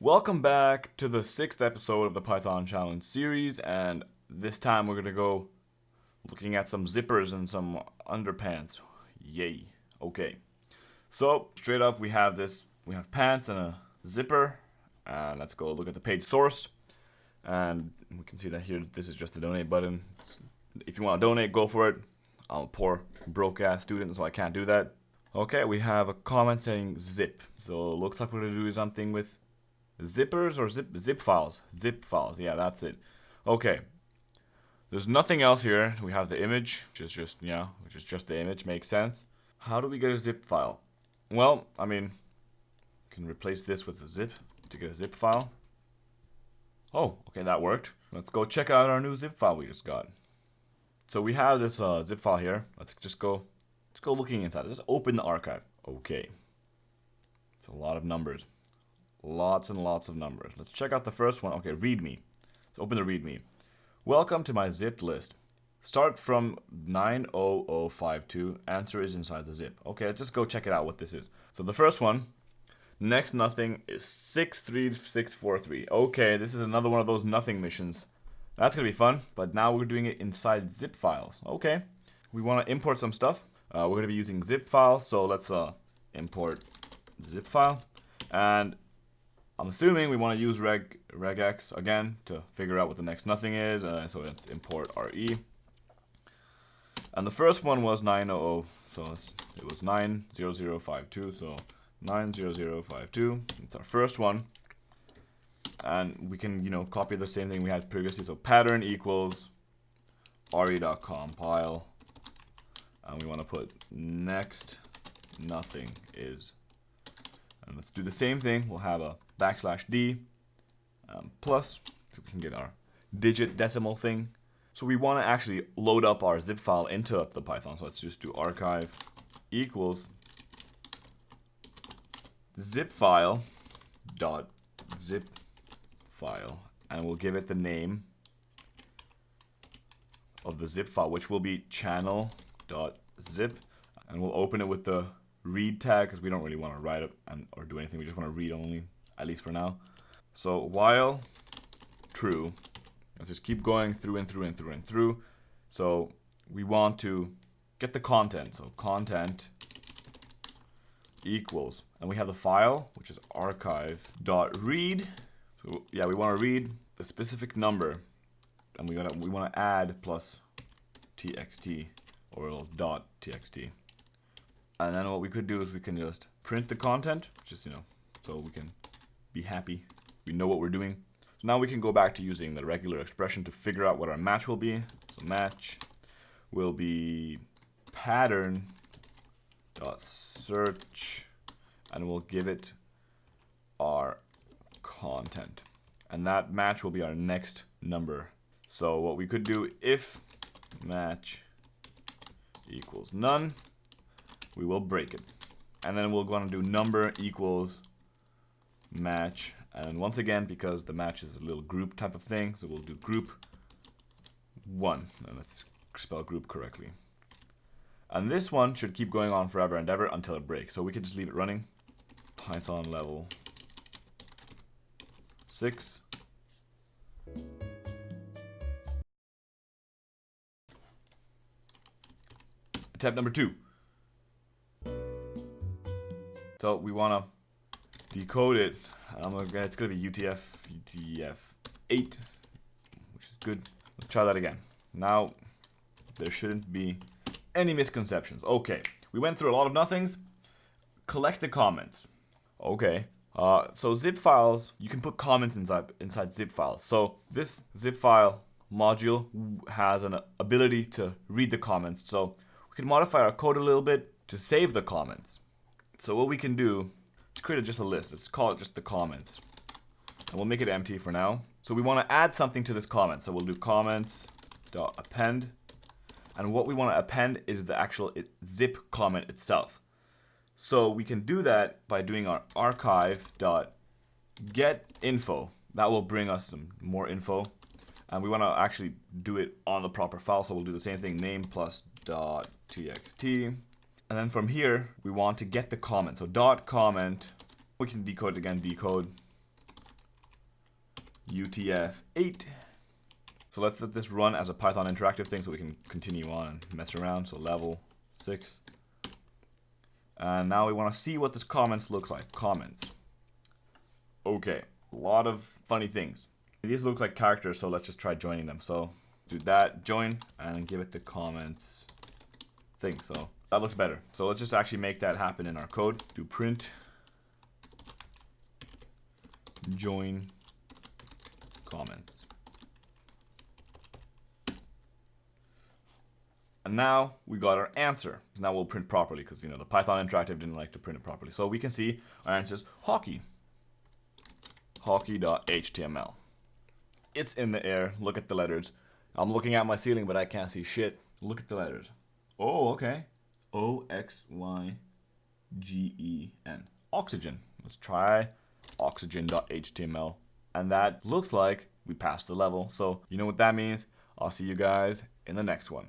Welcome back to the 6th episode of the Python Challenge series, and this time we're going to go looking at some zippers and some underpants. Yay. Okay. So, straight up we have pants and a zipper, and let's go look at the page source. And we can see that here, this is just the donate button. If you want to donate, go for it. I'm a poor, broke-ass student, so I can't do that. Okay, we have a comment saying zip. So, it looks like we're going to do something with zippers or zip files. Zip files, yeah, that's it. Okay. There's nothing else here. We have the image, which is just the image. Makes sense. How do we get a zip file? Well, I mean, you can replace this with a zip to get a zip file. Oh, okay, that worked. Let's go check out our new zip file we just got. So we have this zip file here. Let's go looking inside. Let's open the archive. Okay. It's a lot of numbers. Lots and lots of numbers. Let's check out the first one. Okay, readme. Let's open the readme. Welcome to my zipped list. Start from 90052. Answer is inside the zip. Okay, let's just go check it out what this is. So the first one, next nothing is 63643. Okay, this is another one of those nothing missions. That's gonna be fun, but now we're doing it inside zip files. Okay, we want to import some stuff. We're gonna be using zip files, so let's import zip file. And I'm assuming we want to use regex again to figure out what the next nothing is. So let's import re. And the first one was 900, so it was 90052. So 90052. It's our first one. And we can, copy the same thing we had previously. So pattern equals re.compile. And we want to put next nothing is. And let's do the same thing. We'll have a \d plus, so we can get our digit decimal thing. So we want to actually load up our zip file into the Python. So let's just do archive equals zip file dot zip file, and we'll give it the name of the zip file, which will be channel.zip, and we'll open it with the read tag because we don't really want to write it or do anything. We just want to read only, at least for now. So while true, let's just keep going through and through and through and through. So we want to get the content. So content equals, and we have the file, which is archive.read. So yeah, we want to read the specific number, and we want to add plus txt or dot txt. And then what we could do is we can just print the content, just, so we can be happy. We know what we're doing. So now we can go back to using the regular expression to figure out what our match will be. So match will be pattern.search, and we'll give it our content. And that match will be our next number. So what we could do, if match equals none, we will break it. And then we're going to do number equals match. And once again, because the match is a little group type of thing, so we'll do group 1. And let's spell group correctly. And this one should keep going on forever and ever until it breaks. So we could just leave it running. Python level 6. Attempt number 2. So we want to decode it. It's going to be UTF-8, which is good. Let's try that again. Now, there shouldn't be any misconceptions. Okay, we went through a lot of nothings. Collect the comments. Okay, so zip files, you can put comments inside zip files. So this zip file module has an ability to read the comments. So we can modify our code a little bit to save the comments. So what we can do is create just a list. Let's call it just the comments. And we'll make it empty for now. So we want to add something to this comment. So we'll do comments.append. And what we want to append is the actual zip comment itself. So we can do that by doing our archive.getInfo. That will bring us some more info. And we want to actually do it on the proper file. So we'll do the same thing, name plus .txt. And then from here, we want to get the comment. So dot comment, we can decode it again, decode UTF-8. So let's let this run as a Python interactive thing so we can continue on and mess around. So level 6. And now we want to see what this comments looks like. Comments. Okay, a lot of funny things. These look like characters, so let's just try joining them. So do that, join, and give it the comments thing. So that looks better. So let's just actually make that happen in our code. Do print join comments. And now we got our answer. So now we'll print properly because, you know, the Python interactive didn't like to print it properly. So we can see our answer is hockey. Hockey.html. It's in the air. Look at the letters. I'm looking at my ceiling, but I can't see shit. Look at the letters. Oh, okay. Oxygen. Oxygen. Let's try oxygen.html. And that looks like we passed the level. So you know what that means. I'll see you guys in the next one.